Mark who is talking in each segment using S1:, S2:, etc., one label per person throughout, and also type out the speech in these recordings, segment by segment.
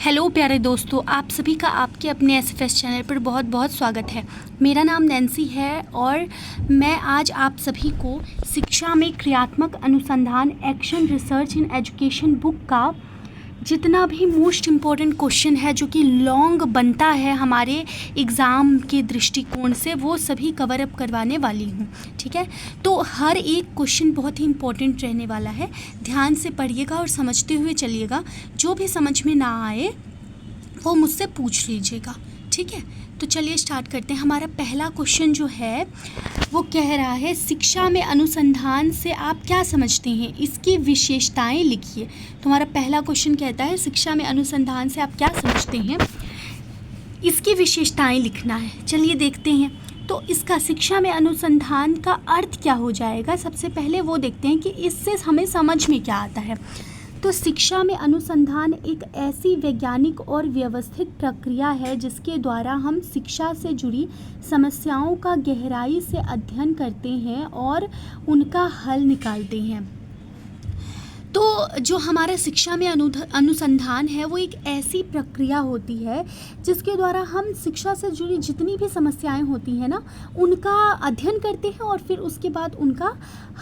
S1: Hello प्यारे दोस्तों, आप सभी का आपके अपने एसएफएस चैनल पर बहुत बहुत स्वागत है। मेरा नाम नैन्सी है और मैं आज आप सभी को शिक्षा में क्रियात्मक अनुसंधान action research in education book का जितना भी मोस्ट इम्पॉर्टेंट क्वेश्चन है जो कि लॉन्ग बनता है हमारे एग्ज़ाम के दृष्टिकोण से, वो सभी कवर अप करवाने वाली हूँ। ठीक है, तो हर एक क्वेश्चन बहुत ही इम्पॉर्टेंट रहने वाला है। ध्यान से पढ़िएगा और समझते हुए चलिएगा। जो भी समझ में ना आए वो मुझसे पूछ लीजिएगा। ठीक है, तो चलिए स्टार्ट करते हैं। हमारा पहला क्वेश्चन जो है वो कह रहा है, शिक्षा में अनुसंधान से आप क्या समझते हैं, इसकी विशेषताएं लिखिए। तो हमारा पहला क्वेश्चन कहता है, शिक्षा में अनुसंधान से आप क्या समझते हैं, इसकी विशेषताएं लिखना है। चलिए देखते हैं। तो इसका शिक्षा में अनुसंधान का अर्थ क्या हो जाएगा, सबसे पहले वो देखते हैं कि इससे हमें समझ में क्या आता है। तो शिक्षा में अनुसंधान एक ऐसी वैज्ञानिक और व्यवस्थित प्रक्रिया है जिसके द्वारा हम शिक्षा से जुड़ी समस्याओं का गहराई से अध्ययन करते हैं और उनका हल निकालते हैं। तो जो हमारा शिक्षा में अनुसंधान है वो एक ऐसी प्रक्रिया होती है जिसके द्वारा हम शिक्षा से जुड़ी जितनी भी समस्याएं होती हैं ना, उनका अध्ययन करते हैं और फिर उसके बाद उनका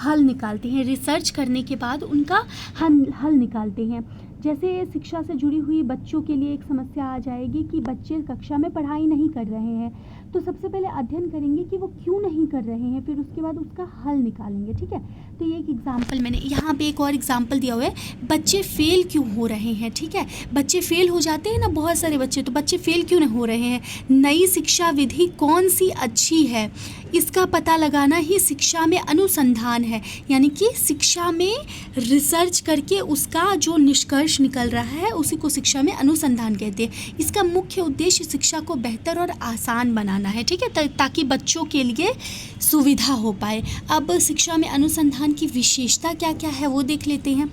S1: हल निकालते हैं। रिसर्च करने के बाद उनका हल निकालते हैं। जैसे शिक्षा से जुड़ी हुई बच्चों के लिए एक समस्या आ जाएगी कि बच्चे कक्षा में पढ़ाई नहीं कर रहे हैं, तो सबसे पहले अध्ययन करेंगे कि वो क्यों नहीं कर रहे हैं, फिर उसके बाद उसका हल निकालेंगे। ठीक है, तो ये एक एग्जाम्पल मैंने यहाँ पे एक और एग्जाम्पल दिया हुआ है, बच्चे फेल क्यों हो रहे हैं। ठीक है, बच्चे फेल हो जाते हैं ना, बहुत सारे बच्चे, तो बच्चे फेल क्यों नहीं हो रहे हैं, नई शिक्षा विधि कौन सी अच्छी है, इसका पता लगाना ही शिक्षा में अनुसंधान है। यानी कि शिक्षा में रिसर्च करके उसका जो निष्कर्ष निकल रहा है उसी को शिक्षा में अनुसंधान कहते हैं। इसका मुख्य उद्देश्य शिक्षा को बेहतर और आसान बनाना है। ठीक है, ताकि बच्चों के लिए सुविधा हो पाए। अब शिक्षा में अनुसंधान की विशेषता क्या क्या है वो देख लेते हैं।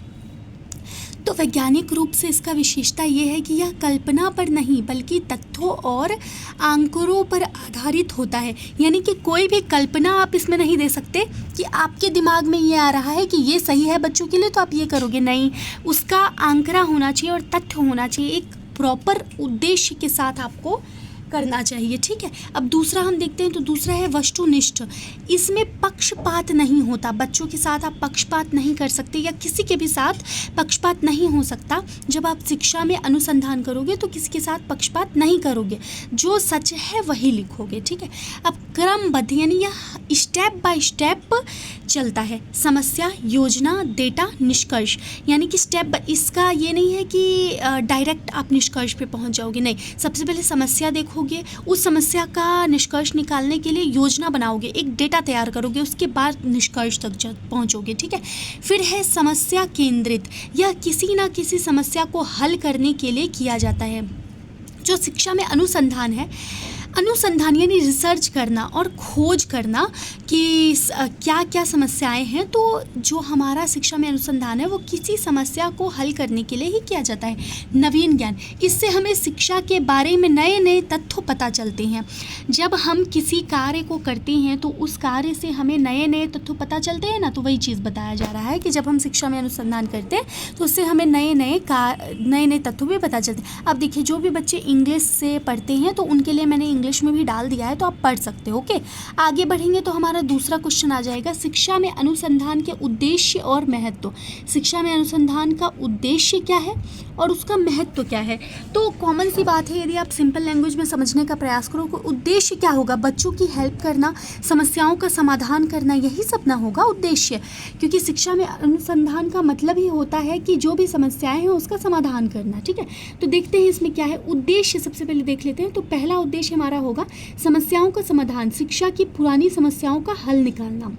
S1: तो वैज्ञानिक रूप से इसका विशेषता ये है कि यह कल्पना पर नहीं बल्कि तथ्यों और आंकड़ों पर आधारित होता है। यानी कि कोई भी कल्पना आप इसमें नहीं दे सकते कि आपके दिमाग में ये आ रहा है कि ये सही है बच्चों के लिए तो आप ये करोगे, नहीं, उसका आंकड़ा होना चाहिए और तथ्य होना चाहिए, एक प्रॉपर उद्देश्य के साथ आपको करना चाहिए। ठीक है, अब दूसरा हम देखते हैं। तो दूसरा है वस्तुनिष्ठ। इसमें पक्षपात नहीं होता, बच्चों के साथ आप पक्षपात नहीं कर सकते या किसी के भी साथ पक्षपात नहीं हो सकता। जब आप शिक्षा में अनुसंधान करोगे तो किसी के साथ पक्षपात नहीं करोगे, जो सच है वही लिखोगे। ठीक है, अब क्रमबद्ध यानी यह स्टेप बाय स्टेप चलता है। समस्या, योजना, डेटा, निष्कर्ष। यानी कि स्टेप, इसका ये नहीं है कि डायरेक्ट आप निष्कर्ष पे पहुंच जाओगे, नहीं। सबसे पहले समस्या देखोगे, उस समस्या का निष्कर्ष निकालने के लिए योजना बनाओगे, एक डेटा तैयार करोगे, उसके बाद निष्कर्ष तक पहुंचोगे। ठीक है, फिर है समस्या केंद्रित। यह किसी ना किसी समस्या को हल करने के लिए किया जाता है। जो शिक्षा में अनुसंधान है, अनुसंधान यानी रिसर्च करना और खोज करना कि क्या क्या समस्याएं हैं। तो जो हमारा शिक्षा में अनुसंधान है वो किसी समस्या को हल करने के लिए ही किया जाता है। नवीन ज्ञान, इससे हमें शिक्षा के बारे में नए नए तथ्य पता चलते हैं। जब हम किसी कार्य को करते हैं तो उस कार्य से हमें नए नए तथ्य पता चलते हैं ना, तो वही चीज़ बताया जा रहा है कि जब हम शिक्षा में अनुसंधान करते हैं तो उससे हमें नए नए तथ्य भी पता चलते हैं। अब देखिए, जो भी बच्चे इंग्लिश से पढ़ते हैं तो उनके लिए मैंने इंग्लिश में भी डाल दिया है, तो आप पढ़ सकते हो। ओके, आगे बढ़ेंगे तो हमारा दूसरा क्वेश्चन आ जाएगा, शिक्षा में अनुसंधान के उद्देश्य और महत्व। शिक्षा में अनुसंधान का उद्देश्य क्या है और उसका महत्व क्या है। तो कॉमन सी बात है, यदि आप सिंपल लैंग्वेज में समझने का प्रयास करो तो उद्देश्य क्या होगा, बच्चों की हेल्प करना, समस्याओं का समाधान करना, यही सब ना होगा उद्देश्य। क्योंकि शिक्षा में अनुसंधान का मतलब ही होता है कि जो भी समस्याएं हैं उसका समाधान करना। ठीक है, तो देखते हैं इसमें क्या है उद्देश्य। सबसे पहले देख लेते हैं। तो पहला उद्देश्य हमारा होगा समस्याओं का समाधान, शिक्षा की पुरानी समस्याओं का हल निकालना।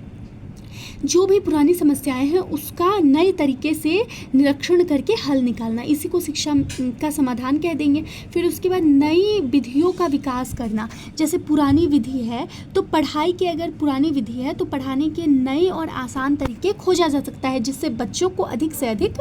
S1: जो भी पुरानी समस्याएं हैं उसका नए तरीके से निरीक्षण करके हल निकालना, इसी को शिक्षा का समाधान कह देंगे। फिर उसके बाद नई विधियों का विकास करना। जैसे पुरानी विधि है तो पढ़ाई की अगर पुरानी विधि है तो पढ़ाने के नए और आसान तरीके खोजा जा सकता है जिससे बच्चों को अधिक से अधिक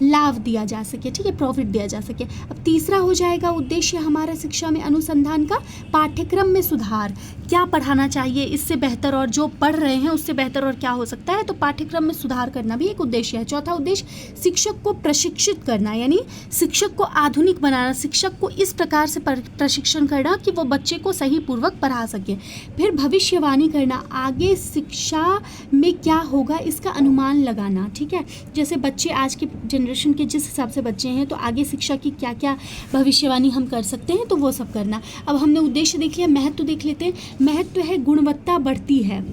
S1: लाभ दिया जा सके। ठीक है, प्रॉफिट दिया जा सके। अब तीसरा हो जाएगा उद्देश्य हमारा शिक्षा में अनुसंधान का, पाठ्यक्रम में सुधार। क्या पढ़ाना चाहिए इससे बेहतर, और जो पढ़ रहे हैं उससे बेहतर और क्या हो सकता सकता है, तो पाठ्यक्रम में सुधार करना भी एक उद्देश्य है। चौथा उद्देश्य शिक्षक को प्रशिक्षित करना, यानी शिक्षक को आधुनिक बनाना, शिक्षक को इस प्रकार से प्रशिक्षण करना कि वो बच्चे को सही पूर्वक पढ़ा सके। फिर भविष्यवाणी करना, आगे शिक्षा में क्या होगा इसका अनुमान लगाना, ठीक है। जैसे बच्चे आज के जनरेशन के जिस हिसाब से बच्चे हैं, तो आगे शिक्षा की क्या क्या भविष्यवाणी हम कर सकते हैं, तो वो सब करना। अब हमने उद्देश्य देख लिया, महत्व देख लेते हैं। महत्व है गुणवत्ता बढ़ती है,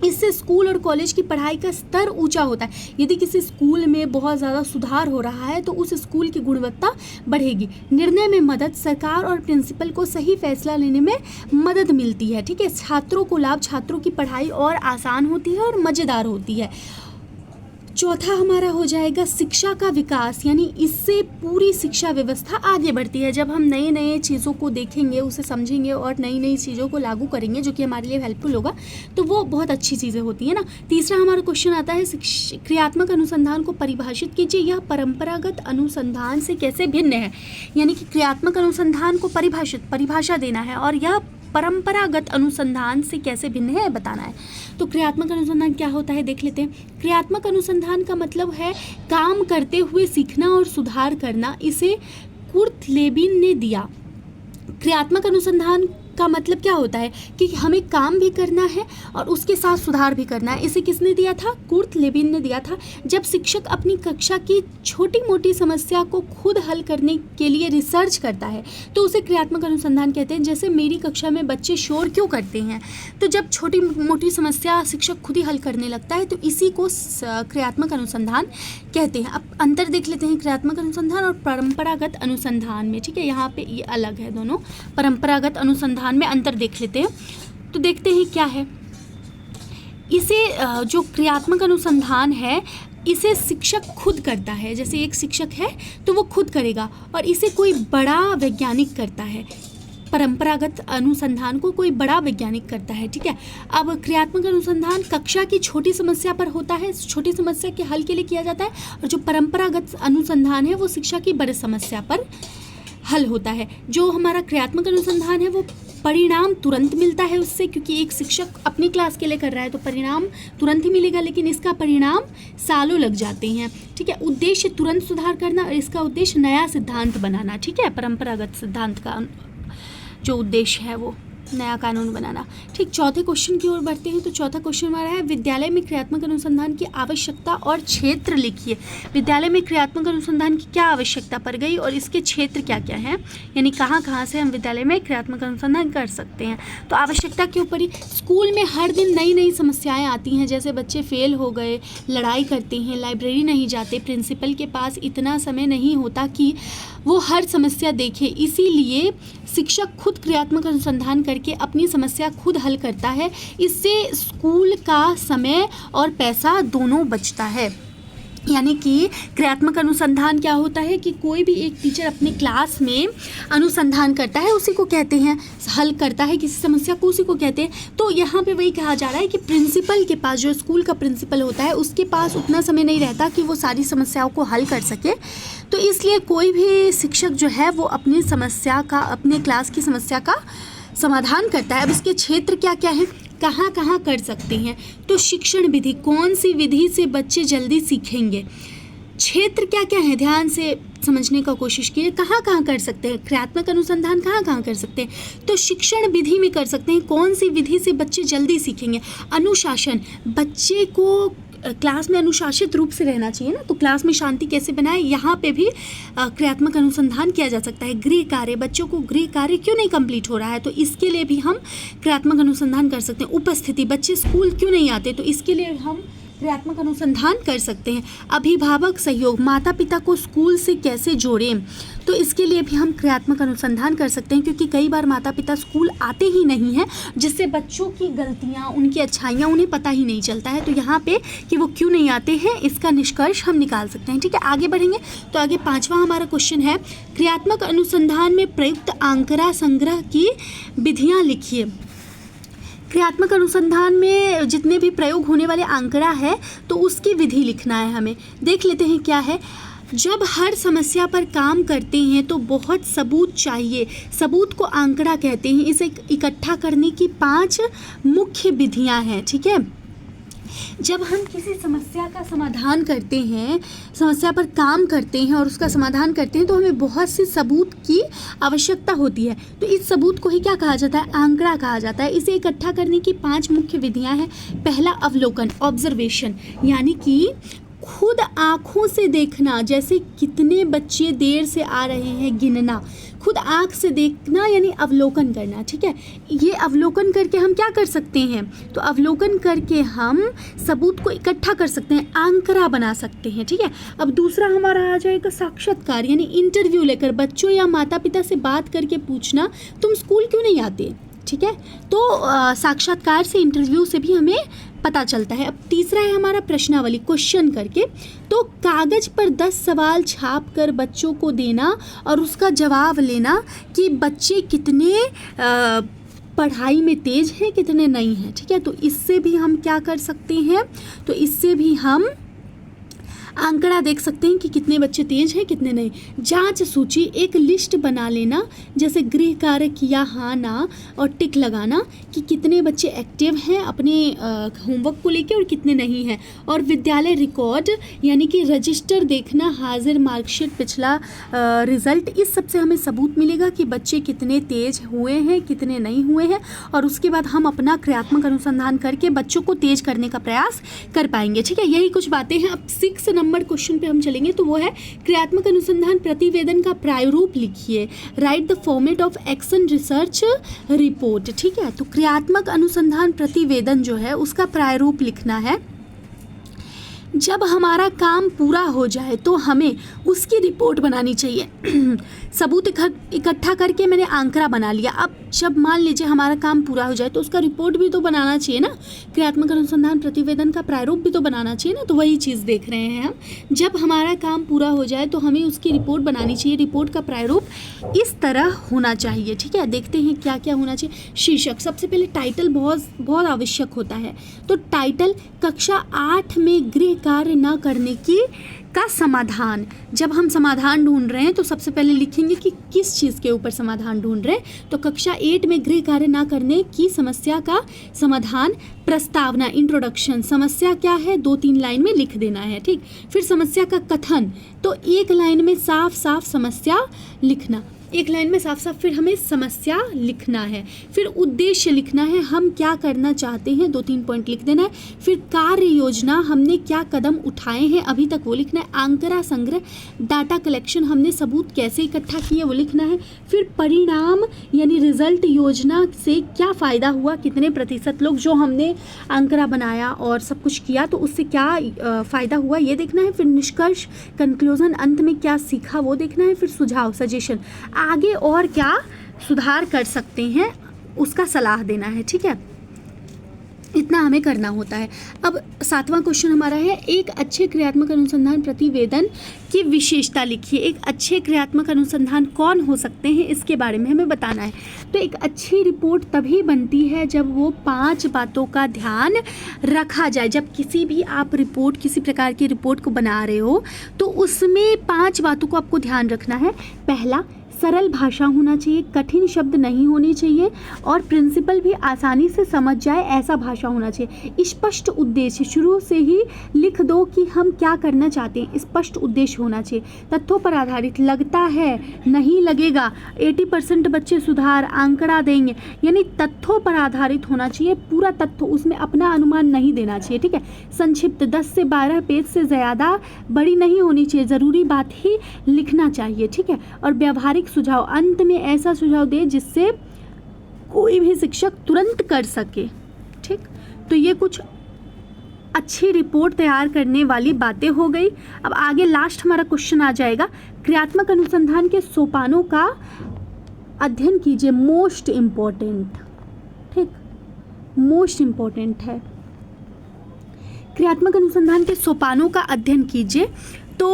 S1: इससे स्कूल और कॉलेज की पढ़ाई का स्तर ऊंचा होता है। यदि किसी स्कूल में बहुत ज़्यादा सुधार हो रहा है तो उस स्कूल की गुणवत्ता बढ़ेगी। निर्णय में मदद, सरकार और प्रिंसिपल को सही फैसला लेने में मदद मिलती है, ठीक है। छात्रों को लाभ, छात्रों की पढ़ाई और आसान होती है और मज़ेदार होती है। चौथा हमारा हो जाएगा शिक्षा का विकास, यानी इससे पूरी शिक्षा व्यवस्था आगे बढ़ती है। जब हम नए नए चीज़ों को देखेंगे, उसे समझेंगे और नई नई चीज़ों को लागू करेंगे जो कि हमारे लिए हेल्पफुल होगा, तो वो बहुत अच्छी चीज़ें होती है ना। तीसरा हमारा क्वेश्चन आता है क्रियात्मक अनुसंधान को परिभाषित कीजिए, यह परंपरागत अनुसंधान से कैसे भिन्न है। यानी कि क्रियात्मक अनुसंधान को परिभाषा देना है और यह परंपरागत अनुसंधान से कैसे भिन्न है बताना है। तो क्रियात्मक अनुसंधान क्या होता है देख लेते हैं। क्रियात्मक अनुसंधान का मतलब है काम करते हुए सीखना और सुधार करना। इसे कुर्ट लेबिन ने दिया। क्रियात्मक अनुसंधान का मतलब क्या होता है कि हमें काम भी करना है और उसके साथ सुधार भी करना है। इसे किसने दिया था? कुर्ट लेबिन ने दिया था। जब शिक्षक अपनी कक्षा की छोटी मोटी समस्या को खुद हल करने के लिए रिसर्च करता है तो उसे क्रियात्मक अनुसंधान कहते हैं। जैसे मेरी कक्षा में बच्चे शोर क्यों करते हैं, तो जब छोटी मोटी समस्या शिक्षक खुद ही हल करने लगता है तो इसी को क्रियात्मक अनुसंधान कहते हैं। अब अंतर देख लेते हैं क्रियात्मक अनुसंधान और परंपरागत अनुसंधान में, ठीक है। यहाँ पे ये अलग है दोनों। परंपरागत अनुसंधान में अंतर देख लेते हैं, तो देखते हैं क्या है। इसे जो क्रियात्मक अनुसंधान है इसे शिक्षक खुद करता है। जैसे एक शिक्षक है तो वो खुद करेगा और इसे कोई बड़ा वैज्ञानिक करता है। परंपरागत अनुसंधान को कोई बड़ा वैज्ञानिक करता है, ठीक है। अब क्रियात्मक अनुसंधान कक्षा की छोटी समस्या पर होता है, छोटी समस्या के हल के लिए किया जाता है, और जो परंपरागत अनुसंधान है वो शिक्षा की बड़ी समस्या पर हल होता है। जो हमारा क्रियात्मक अनुसंधान है वो परिणाम तुरंत मिलता है उससे, क्योंकि एक शिक्षक अपनी क्लास के लिए कर रहा है तो परिणाम तुरंत ही मिलेगा, लेकिन इसका परिणाम सालों लग जाते हैं, ठीक है। उद्देश्य तुरंत सुधार करना और इसका उद्देश्य नया सिद्धांत बनाना, ठीक है। परंपरागत सिद्धांत का जो उद्देश्य है वो नया कानून बनाना, ठीक। चौथे क्वेश्चन की ओर बढ़ते हैं। तो चौथा क्वेश्चन हमारा है विद्यालय में क्रियात्मक अनुसंधान की आवश्यकता और क्षेत्र लिखिए। विद्यालय में क्रियात्मक अनुसंधान की क्या आवश्यकता पड़ गई और इसके क्षेत्र क्या क्या हैं, यानी कहाँ कहाँ से हम विद्यालय में क्रियात्मक अनुसंधान कर सकते हैं। तो आवश्यकता क्यों पड़ी? स्कूल में हर दिन नई नई समस्याएं आती हैं, जैसे बच्चे फेल हो गए, लड़ाई करते हैं, लाइब्रेरी नहीं जाते, प्रिंसिपल के पास इतना समय नहीं होता कि वो हर समस्या देखे, इसीलिए शिक्षक खुद क्रियात्मक अनुसंधान करके अपनी समस्या खुद हल करता है। इससे स्कूल का समय और पैसा दोनों बचता है। यानी कि क्रियात्मक अनुसंधान क्या होता है कि कोई भी एक टीचर अपने क्लास में अनुसंधान करता है, उसी को कहते हैं हल करता है किसी समस्या को, उसी को कहते हैं। तो यहाँ पे वही कहा जा रहा है कि प्रिंसिपल के पास, जो स्कूल का प्रिंसिपल होता है, उसके पास उतना समय नहीं रहता कि वो सारी समस्याओं को हल कर सके। तो इसलिए कोई भी शिक्षक जो है वो अपनी समस्या का, अपने क्लास की समस्या का समाधान करता है। अब इसके क्षेत्र क्या क्या हैं, कहाँ कहाँ कर सकते हैं? तो शिक्षण विधि, कौन सी विधि से बच्चे जल्दी सीखेंगे। क्षेत्र क्या क्या है, ध्यान से समझने का कोशिश कीजिए। कहाँ कहाँ कर सकते हैं क्रियात्मक अनुसंधान, कहाँ कहाँ कर सकते हैं? तो शिक्षण विधि में कर सकते हैं। कौन सी विधि से बच्चे जल्दी सीखेंगे? अनुशासन, बच्चे को क्लास में अनुशासित रूप से रहना चाहिए ना, तो क्लास में शांति कैसे बनाए, यहाँ पे भी क्रियात्मक अनुसंधान किया जा सकता है। गृह कार्य, बच्चों को गृह कार्य क्यों नहीं कंप्लीट हो रहा है, तो इसके लिए भी हम क्रियात्मक अनुसंधान कर सकते हैं। उपस्थिति, बच्चे स्कूल क्यों नहीं आते, तो इसके लिए हम क्रियात्मक अनुसंधान कर सकते हैं। अभिभावक सहयोग, माता पिता को स्कूल से कैसे जोड़ें, तो इसके लिए भी हम क्रियात्मक अनुसंधान कर सकते हैं, क्योंकि कई बार माता पिता स्कूल आते ही नहीं हैं, जिससे बच्चों की गलतियां, उनकी अच्छाइयां उन्हें पता ही नहीं चलता है। तो यहाँ पे कि वो क्यों नहीं आते हैं, इसका निष्कर्ष हम निकाल सकते हैं, ठीक है। आगे बढ़ेंगे तो आगे पांचवा हमारा क्वेश्चन है क्रियात्मक अनुसंधान में प्रयुक्त आंकड़ा संग्रह की विधियाँ लिखिए। क्रियात्मक अनुसंधान में जितने भी प्रयोग होने वाले आंकड़ा है तो उसकी विधि लिखना है हमें। देख लेते हैं क्या है। जब हर समस्या पर काम करते हैं तो बहुत सबूत चाहिए, सबूत को आंकड़ा कहते हैं। इसे इकट्ठा करने की 5 मुख्य विधियां हैं, ठीक है। जब हम किसी समस्या का समाधान करते हैं, समस्या पर काम करते हैं और उसका समाधान करते हैं, तो हमें बहुत से सबूत की आवश्यकता होती है। तो इस सबूत को ही क्या कहा जाता है? आंकड़ा कहा जाता है। इसे इकट्ठा करने की 5 मुख्य विधियां हैं। पहला अवलोकन, ऑब्जर्वेशन, यानी कि खुद आँखों से देखना, जैसे कितने बच्चे देर से आ रहे हैं गिनना, खुद आँख से देखना यानी अवलोकन करना। ठीक है, ये अवलोकन करके हम क्या कर सकते हैं? तो अवलोकन करके हम सबूत को इकट्ठा कर सकते हैं, आंकड़ा बना सकते हैं। ठीक है, अब दूसरा हमारा आ जाएगा साक्षात्कार, यानी इंटरव्यू लेकर बच्चों या माता पिता से बात करके पूछना, तुम स्कूल क्यों नहीं आते? ठीक है, तो साक्षात्कार से, इंटरव्यू से भी हमें पता चलता है। अब तीसरा है हमारा प्रश्नावली, क्वेश्चन करके। तो कागज़ पर 10 सवाल छाप कर बच्चों को देना और उसका जवाब लेना कि बच्चे कितने पढ़ाई में तेज़ हैं, कितने नहीं हैं। ठीक है, तो इससे भी हम क्या कर सकते हैं? तो इससे भी हम आंकड़ा देख सकते हैं कि कितने बच्चे तेज हैं, कितने नहीं। जांच सूची, एक लिस्ट बना लेना, जैसे गृह कार्य किया हाँ ना और टिक लगाना कि कितने बच्चे एक्टिव हैं अपने होमवर्क को लेके और कितने नहीं हैं। और विद्यालय रिकॉर्ड, यानी कि रजिस्टर देखना, हाजिर मार्कशीट, पिछला रिजल्ट, इस सब से हमें सबूत मिलेगा कि बच्चे कितने तेज हुए हैं, कितने नहीं हुए हैं। और उसके बाद हम अपना क्रियात्मक अनुसंधान करके बच्चों को तेज करने का प्रयास कर पाएंगे। ठीक है, यही कुछ बातें हैं। अब 6 नंबर क्वेश्चन पे हम चलेंगे, तो वो है क्रियात्मक अनुसंधान प्रतिवेदन का प्रारूप लिखिए। Right the format of action research report. ठीक है, तो क्रियात्मक अनुसंधान प्रतिवेदन जो है उसका प्रारूप लिखना है। जब हमारा काम पूरा हो जाए तो हमें उसकी रिपोर्ट बनानी चाहिए। सबूत इकट्ठा करके मैंने आंकड़ा बना लिया। अब जब मान लीजिए हमारा काम पूरा हो जाए तो उसका रिपोर्ट भी तो बनाना चाहिए ना, क्रियात्मक अनुसंधान प्रतिवेदन का प्रारूप भी तो बनाना चाहिए ना। तो वही चीज़ देख रहे हैं हम। जब हमारा काम पूरा हो जाए तो हमें उसकी रिपोर्ट बनानी चाहिए। रिपोर्ट का प्रारूप इस तरह होना चाहिए। ठीक है, देखते हैं क्या क्या होना चाहिए। शीर्षक, सबसे पहले टाइटल बहुत आवश्यक होता है। तो टाइटल, कक्षा 8 में गृह कार्य न करने का समाधान। जब हम समाधान ढूंढ रहे हैं तो सबसे पहले लिखेंगे कि किस चीज़ के ऊपर समाधान ढूंढ रहे हैं। तो कक्षा 8 में गृह कार्य न करने की समस्या का समाधान। प्रस्तावना, इंट्रोडक्शन, समस्या क्या है 2-3 लाइन में लिख देना है। ठीक, फिर समस्या का कथन, तो 1 लाइन में साफ साफ समस्या लिखना, 1 लाइन में साफ साफ फिर हमें समस्या लिखना है। फिर उद्देश्य लिखना है, हम क्या करना चाहते हैं, 2-3 पॉइंट लिख देना है। फिर कार्य योजना, हमने क्या कदम उठाए हैं अभी तक, वो लिखना है। आंकड़ा संग्रह, डाटा कलेक्शन, हमने सबूत कैसे इकट्ठा किए वो लिखना है। फिर परिणाम यानी रिजल्ट, योजना से क्या फ़ायदा हुआ, कितने प्रतिशत लोग, जो हमने आंकड़ा बनाया और सब कुछ किया तो उससे क्या फ़ायदा हुआ ये देखना है। फिर निष्कर्ष, कंक्लूजन, अंत में क्या सीखा वो देखना है। फिर सुझाव, सजेशन, आगे और क्या सुधार कर सकते हैं उसका सलाह देना है। ठीक है, इतना हमें करना होता है। अब 7वां क्वेश्चन हमारा है, एक अच्छे क्रियात्मक अनुसंधान प्रतिवेदन की विशेषता लिखिए। एक अच्छे क्रियात्मक अनुसंधान कौन हो सकते हैं इसके बारे में हमें बताना है। तो एक अच्छी रिपोर्ट तभी बनती है जब वो 5 बातों का ध्यान रखा जाए। जब किसी भी आप रिपोर्ट, किसी प्रकार की रिपोर्ट को बना रहे हो तो उसमें 5 बातों को आपको ध्यान रखना है। पहला, सरल भाषा होना चाहिए, कठिन शब्द नहीं होने चाहिए और प्रिंसिपल भी आसानी से समझ जाए ऐसा भाषा होना चाहिए। स्पष्ट उद्देश्य, शुरू से ही लिख दो कि हम क्या करना चाहते हैं, स्पष्ट उद्देश्य होना चाहिए। तथ्यों पर आधारित, लगता है, नहीं लगेगा, 80% बच्चे सुधार, आंकड़ा देंगे, यानी तथ्यों पर आधारित होना चाहिए। पूरा तथ्य, उसमें अपना अनुमान नहीं देना चाहिए। ठीक है, संक्षिप्त, 10 से 12 पेज से ज़्यादा बड़ी नहीं होनी चाहिए, ज़रूरी बात ही लिखना चाहिए। ठीक है, और व्यावहारिक सुझाव, अंत में ऐसा सुझाव दे जिससे कोई भी शिक्षक तुरंत कर सके। ठीक, तो ये कुछ अच्छी रिपोर्ट तैयार करने वाली बातें हो गई। अब आगे लास्ट हमारा क्वेश्चन आ जाएगा, क्रियात्मक अनुसंधान के सोपानों का अध्ययन कीजिए। मोस्ट इम्पोर्टेंट, ठीक, मोस्ट इम्पोर्टेंट है। क्रियात्मक अनुसंधान के सोपानों का अध्ययन कीजिए। तो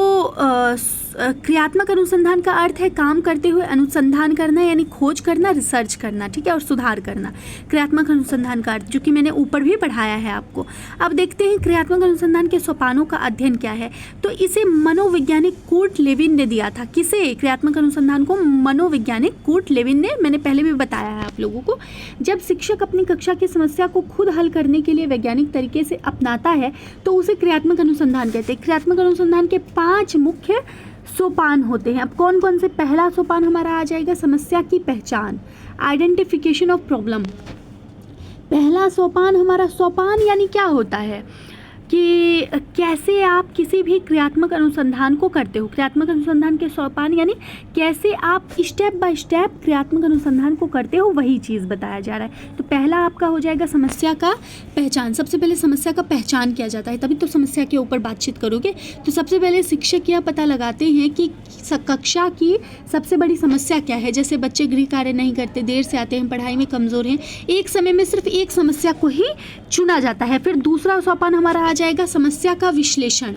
S1: क्रियात्मक अनुसंधान का अर्थ है काम करते हुए अनुसंधान करना, यानी खोज करना, रिसर्च करना, ठीक है, और सुधार करना। क्रियात्मक अनुसंधान का अर्थ जो कि मैंने ऊपर भी पढ़ाया है आपको। अब देखते हैं क्रियात्मक अनुसंधान के सोपानों का अध्ययन क्या है। तो इसे मनोवैज्ञानिक कूर्ट लेविन ने दिया था। किसे? क्रियात्मक अनुसंधान को मनोवैज्ञानिक कूर्ट लेविन ने, मैंने पहले भी बताया है आप लोगों को। जब शिक्षक अपनी कक्षा की समस्या को खुद हल करने के लिए वैज्ञानिक तरीके से अपनाता है तो उसे क्रियात्मक अनुसंधान कहते हैं। क्रियात्मक अनुसंधान के 5 मुख्य सोपान होते हैं। अब कौन कौन से? पहला सोपान हमारा आ जाएगा समस्या की पहचान, आइडेंटिफिकेशन ऑफ प्रॉब्लम। पहला सोपान हमारा, सोपान यानी क्या होता है कि कैसे आप किसी भी क्रियात्मक अनुसंधान को करते हो। क्रियात्मक अनुसंधान के सोपान यानी कैसे आप स्टेप बाय स्टेप क्रियात्मक अनुसंधान को करते हो, वही चीज़ बताया जा रहा है। तो पहला आपका हो जाएगा समस्या का पहचान। सबसे पहले समस्या का पहचान किया जाता है, तभी तो समस्या के ऊपर बातचीत करोगे। तो सबसे पहले शिक्षक यह पता लगाते हैं कि कक्षा की सबसे बड़ी समस्या क्या है। जैसे बच्चे गृह कार्य नहीं करते, देर से आते हैं, पढ़ाई में कमज़ोर हैं। एक समय में सिर्फ एक समस्या को ही चुना जाता है। फिर दूसरा सोपान हमारा आ जाएगा समस्या का विश्लेषण,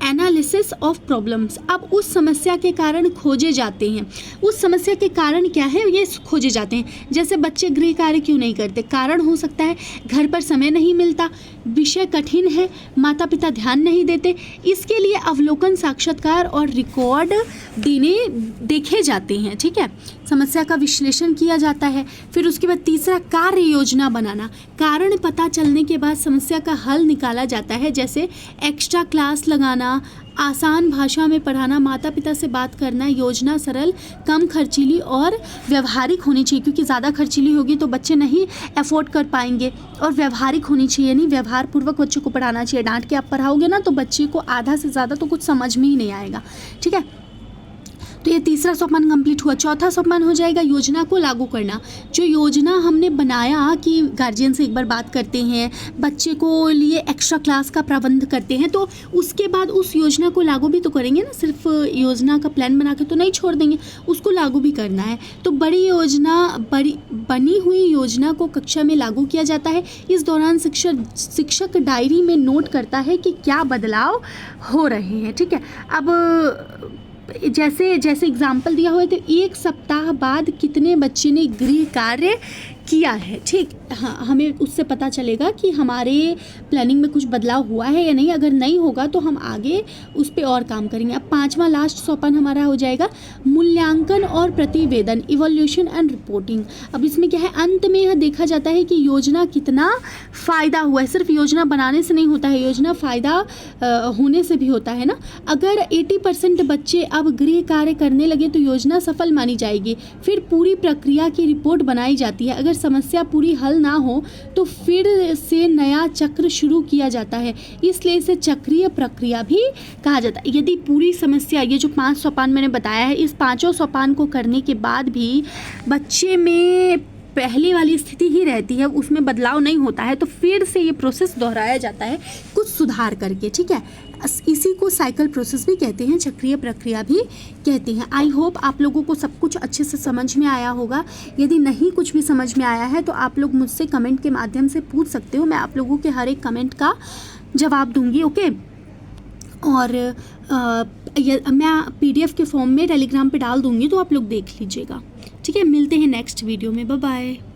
S1: एनालिसिस ऑफ प्रॉब्लम्स। अब उस समस्या के कारण खोजे जाते हैं। उस समस्या के कारण क्या है ये खोजे जाते हैं। जैसे बच्चे गृह कार्य क्यों नहीं करते, कारण हो सकता है घर पर समय नहीं मिलता, विषय कठिन है, माता पिता ध्यान नहीं देते। इसके लिए अवलोकन, साक्षात्कार और रिकॉर्ड देखे जाते हैं, ठीक है। समस्या का विश्लेषण किया जाता है। फिर उसके बाद तीसरा कार्य योजना बनाना। कारण पता चलने के बाद समस्या का हल निकाला जाता है। जैसे एक्स्ट्रा क्लास लगाना, आसान भाषा में पढ़ाना, माता पिता से बात करना। योजना सरल, कम खर्चीली और व्यवहारिक होनी चाहिए, क्योंकि ज़्यादा खर्चीली होगी तो बच्चे नहीं अफोर्ड कर पाएंगे। और व्यवहारिक होनी चाहिए, यानी व्यवहार पूर्वक बच्चों को पढ़ाना चाहिए। डांट के आप पढ़ाओगे ना तो बच्चे को आधा से ज़्यादा तो कुछ समझ में ही नहीं आएगा, ठीक है। तो ये तीसरा सोपान कंप्लीट हुआ। चौथा सोपान हो जाएगा योजना को लागू करना। जो योजना हमने बनाया कि गार्जियन से एक बार बात करते हैं, बच्चे को लिए एक्स्ट्रा क्लास का प्रबंध करते हैं, तो उसके बाद उस योजना को लागू भी तो करेंगे ना। सिर्फ योजना का प्लान बना के तो नहीं छोड़ देंगे, उसको लागू भी करना है। तो बनी हुई योजना को कक्षा में लागू किया जाता है। इस दौरान शिक्षक डायरी में नोट करता है कि क्या बदलाव हो रहे हैं, ठीक है। अब जैसे एग्जाम्पल दिया हुआ है, तो 1 सप्ताह बाद कितने बच्चे ने गृह कार्य किया है, ठीक। हाँ, हमें उससे पता चलेगा कि हमारे प्लानिंग में कुछ बदलाव हुआ है या नहीं। अगर नहीं होगा तो हम आगे उस पर और काम करेंगे। अब 5वां लास्ट सोपान हमारा हो जाएगा मूल्यांकन और प्रतिवेदन, इवोल्यूशन एंड रिपोर्टिंग। अब इसमें क्या है, अंत में यह देखा जाता है कि योजना कितना फ़ायदा हुआ है। सिर्फ योजना बनाने से नहीं होता है, योजना फ़ायदा होने से भी होता है ना। अगर 80% बच्चे अब गृह कार्य करने लगे तो योजना सफल मानी जाएगी। फिर पूरी प्रक्रिया की रिपोर्ट बनाई जाती है। अगर समस्या पूरी हल ना हो तो फिर से नया चक्र शुरू किया जाता है, इसलिए इसे चक्रीय प्रक्रिया भी कहा जाता है। यदि पूरी समस्या, ये जो 5 सोपान मैंने बताया है, इस 5 सोपान को करने के बाद भी बच्चे में पहली वाली स्थिति ही रहती है, उसमें बदलाव नहीं होता है, तो फिर से ये प्रोसेस दोहराया जाता है कुछ सुधार करके, ठीक है। इसी को साइकिल प्रोसेस भी कहते हैं, चक्रीय प्रक्रिया भी कहते हैं। आई होप आप लोगों को सब कुछ अच्छे से समझ में आया होगा। यदि नहीं कुछ भी समझ में आया है तो आप लोग मुझसे कमेंट के माध्यम से पूछ सकते हो। मैं आप लोगों के हर एक कमेंट का जवाब दूंगी, ओके। और मैं PDF के फॉर्म में टेलीग्राम पे डाल दूंगी, तो आप लोग देख लीजिएगा, ठीक है। मिलते हैं नेक्स्ट वीडियो में, बाय बाय।